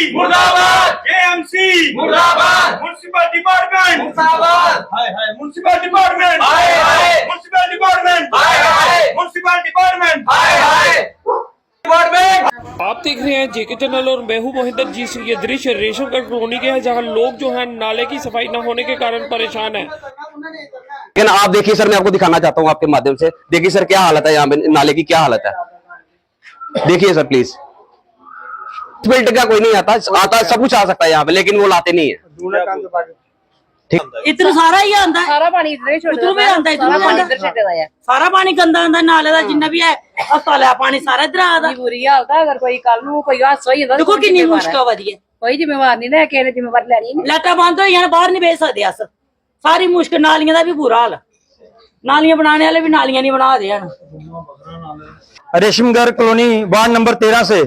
मुर्दाबाद, जेएमसी मुर्दाबाद, municipal department मुर्दाबाद, municipal department municipal department municipal department आप देख रहे हैं जेके चैनल और मैं हूं मोहिंदर जी सिंह। ये दृश्य रेशमगढ़ कॉलोनी के हैं जहां लोग जो हैं नाले की सफाई न होने के कारण परेशान हैं। लेकिन आप देखिए सर, मैं आपको दिखाना चाहता हूं आपके माध्यम से। देखिए सर क्या हालत है यहाँ पे, नाले की क्या हालत है। देखिए सर प्लीज, फिल्टर का कोई नहीं आता सब कुछ आ सकता है यहाँ पे, लेकिन वो लाते नहीं है। इतना सारा ही आंदा है, सारा पानी इधर ही इधर भी आंदा है, इधर भी आंदा है, सारा पानी गंदा आंदा नाले दा जिन्ना भी है। अस्पताल है पानी सारा इधर आंदा। बुरी हालत है, अगर कोई कल नूं कोई हादसा होई जांदा देखो कितनी मुश्किल वधी है। कोई जिम्मेवार नहीं है, किसी ने जिम्मेवार लेनी नहीं। लाटा बंद होई जान, बाहर नहीं भेज सकदे अस। सारी मुश्किल, नालियां दा भी बुरा हाल, नालियां बनाने वाले भी नालियां नहीं बना दे हन। रेशमगढ़ कॉलोनी वार्ड नंबर 13 से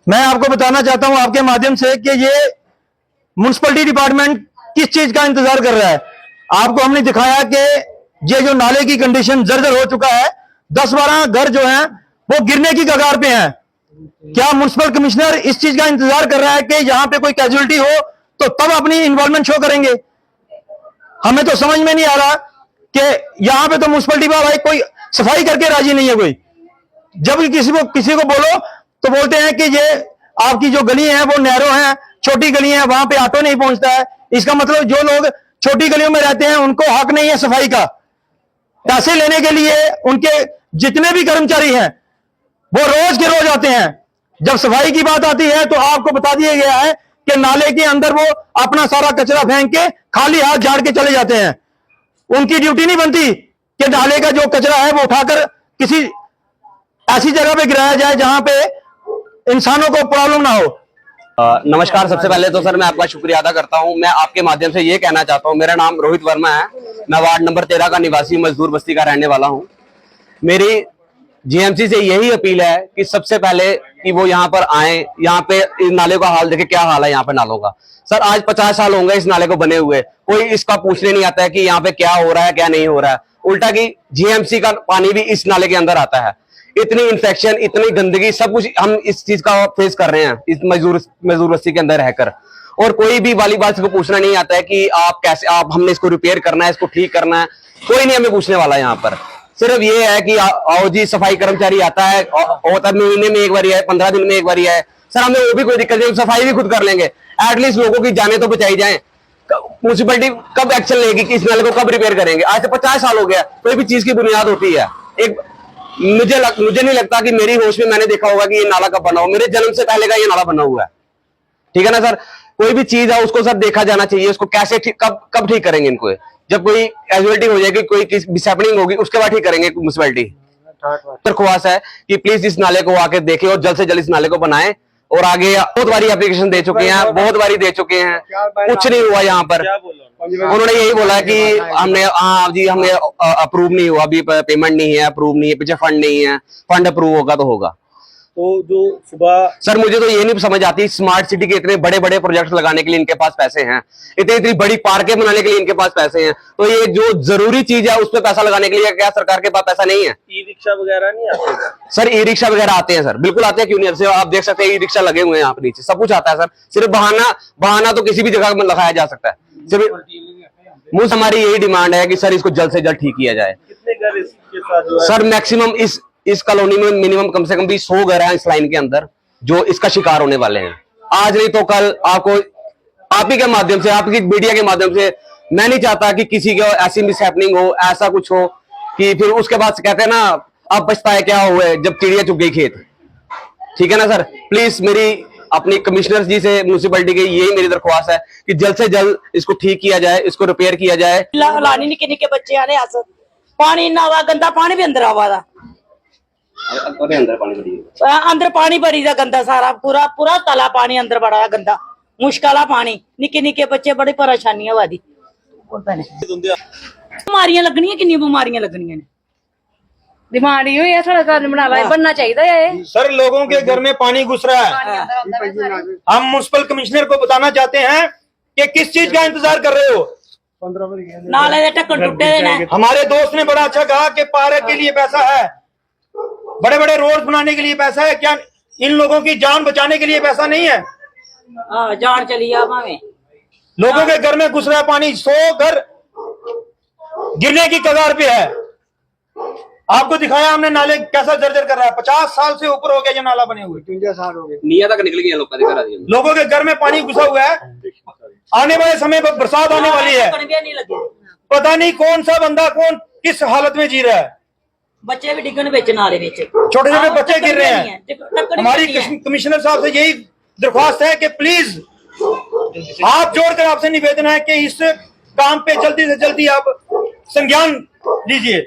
मैं आपको बताना चाहता हूं आपके माध्यम से कि ये म्युनिसिपैलिटी डिपार्टमेंट किस चीज का इंतजार कर रहा है। आपको हमने दिखाया कि ये जो नाले की कंडीशन जर्जर हो चुका है, 10-12 घर जो हैं वो गिरने की कगार पे हैं। क्या म्युनिसिपल कमिश्नर इस चीज का इंतजार कर रहा है कि यहाँ पे कोई कैजुअलिटी हो तो तब अपनी इन्वॉल्वमेंट शो करेंगे? हमें तो समझ में नहीं आ रहा कि यहाँ पे तो म्युनिसिपलिटी वाला कोई सफाई करके राजी नहीं है कोई। जब किसी को बोलो तो बोलते हैं कि ये आपकी जो गली है वो नैरो है, छोटी गली है, वहां पे ऑटो नहीं पहुंचता है। इसका मतलब जो लोग छोटी गलियों में रहते हैं उनको हक नहीं है सफाई का। पैसे लेने के लिए उनके जितने भी कर्मचारी हैं वो रोज के रोज आते हैं। जब सफाई की बात आती है तो आपको बता दिया गया है कि नाले के अंदर वो अपना सारा कचरा फेंक के खाली हाथ झाड़ के चले जाते हैं। उनकी ड्यूटी नहीं बनती कि नाले का जो कचरा है वो उठाकर किसी ऐसी जगह पे गिराया जाए जहां पे इंसानों को प्रॉब्लम ना हो। नमस्कार। सबसे पहले तो सर मैं आपका शुक्रिया अदा करता हूं। मैं आपके माध्यम से ये कहना चाहता हूं, मेरा नाम रोहित वर्मा है, मैं वार्ड नंबर 13 का निवासी मजदूर बस्ती का रहने वाला हूं। मेरी जीएमसी से यही अपील है कि सबसे पहले कि वो यहाँ पर आए, यहाँ पे इस नाले का हाल देखे, क्या हाल है यहाँ पे नालों का। सर आज 50 साल होंगे इस नाले को बने हुए, कोई इसका पूछने नहीं आता है कि यहाँ पे क्या हो रहा है क्या नहीं हो रहा है। उल्टा की जीएमसी का पानी भी इस नाले के अंदर आता है। इतनी इन्फेक्शन, इतनी गंदगी, सब कुछ हम इस चीज का फेस कर रहे हैं इस मजदूर बस्ती के अंदर रहकर। और कोई भी वाली बात को पूछना नहीं आता है कि आप कैसे, आप हमने इसको रिपेयर करना है, इसको ठीक करना है, कोई नहीं हमें पूछने वाला यहाँ पर। सिर्फ ये है कि आओ जी, सफाई कर्मचारी आता है, होता महीने में एक बार है, 15 दिन में एक बार है। सर हमें वो भी कोई दिक्कत नहीं, सफाई भी खुद कर लेंगे। एटलीस्ट लोगों की जाने तो बचाई जाए। म्युनिसिपैलिटी कब एक्शन लेगी कि इस नाले को कब रिपेयर करेंगे? आज से 50 साल हो गया। कोई भी चीज की बुनियाद होती है। एक मुझे नहीं लगता कि मेरी होश में मैंने देखा होगा कि ये नाला कब बना हो। मेरे जन्म से पहले का ये नाला बना हुआ है। ठीक है ना सर? कोई भी चीज है उसको सर देखा जाना चाहिए, उसको कैसे कब ठीक करेंगे इनको। जब कोई कैजुअलिटी हो जाएगी, कोई मिसहैपनिंग होगी, उसके बाद ठीक करेंगे म्युनिसिपैलिटी। दरख्वास्त है कि प्लीज इस नाले को आके देखें और जल्द से जल्द इस नाले को बनाएं। और आगे बहुत बारी एप्लीकेशन दे चुके हैं, बहुत बारी दे चुके हैं, कुछ नहीं हुआ यहाँ पर। उन्होंने यही बोला कि हमने, हाँ जी, हमने अप्रूव नहीं हुआ, अभी पेमेंट नहीं है, अप्रूव नहीं है, पीछे फंड नहीं है, फंड अप्रूव होगा तो होगा। तो जो सुबह सर मुझे तो ये नहीं समझ आती, स्मार्ट सिटी के इतने बड़े बड़े प्रोजेक्ट्स लगाने के लिए इनके पास पैसे हैं, इतनी बड़ी पार्कें बनाने के लिए इनके पास पैसे हैं, तो ये जो जरूरी चीज है उस पर पैसा लगाने के लिए क्या सरकार के पास पैसा नहीं है? ई रिक्शा वगैरह नहीं आते? सर ई रिक्शा वगैरह आते हैं सर, बिल्कुल आते हैं, क्यों नहीं? आप देख सकते हैं ई रिक्शा लगे हुए हैं यहाँ पर नीचे, सब कुछ आता है सर। सिर्फ बहाना तो किसी भी जगह में लगाया जा सकता है। सिर्फ मुझे हमारी यही डिमांड है कि सर इसको जल्द से जल्द ठीक किया जाए। कितने घर इसके साथ जो है? सर मैक्सिमम इस कॉलोनी में मिनिमम कम से कम भी 100 घर हैं इस लाइन के अंदर जो इसका शिकार होने वाले हैं। आज नहीं तो कल आपको, आप ही के माध्यम से, आपकी मीडिया के माध्यम से, मैं नहीं चाहता कि किसी को ऐसी मिसहैपनिंग हो, ऐसा कुछ हो कि फिर उसके बाद कहते हैं ना अब पछताए क्या हुए जब चिड़िया चुग गई खेत। ठीक है ना सर? प्लीज मेरी अपनी कमिश्नर जी से, म्युनिसिपैलिटी की यही मेरी दरख्वास्त है कि जल्द से जल्द इसको ठीक किया जाए, इसको रिपेयर किया जाए। लानी निके निके बच्चे आने अस, पानी इन्ना आवा, गंदा पानी भी अंदर आवा दा, अंदर पानी बड़ी दा गंदा, सारा पूरा तला पानी अंदर बड़ा गंदा, मुश्किल पानी, निके निके बच्चे, बड़ी परेशानी होवा दी। बीमारियां लगनियां, कितनी बीमारियां लगनियां ने। डिमांड हुई है, थोड़ा घर बना बनना चाहिए। सर लोगों के घर में पानी घुस रहा है। हम म्युनिसिपल कमिश्नर को बताना चाहते हैं कि किस चीज का इंतजार कर रहे हो। नाले दे ढक्कन टूटे ने। हमारे दोस्त ने बड़ा अच्छा कहा कि पार्क के लिए पैसा है, बड़े बड़े रोड बनाने के लिए पैसा है। क्या इन लोगों की जान बचाने के लिए पैसा नहीं है। हाँ, जान चली आ भावे। लोगों के घर में घुस रहा है पानी, 100 घर गिरने की कगार पे है। आपको दिखाया हमने नाले कैसा जर्जर कर रहा है। 50 साल से ऊपर हो गया ये नाला बने हुए, 53 साल हो गए। नीया तक निकल गया लोगों के घर में पानी घुसा हुआ है। आने वाले समय पर बरसात आने वाली है, नहीं लगे, पता नहीं कौन सा बंदा कौन किस हालत में जी रहा है। बच्चे भी डिगन बेच नाले बेच, छोटे छोटे बच्चे गिर रहे हैं। हमारी कमिश्नर साहब से यही दरख्वास्त है कि प्लीज हाथ जोड़कर आपसे निवेदन है कि इस काम पे जल्दी से जल्दी आप संज्ञान लीजिए।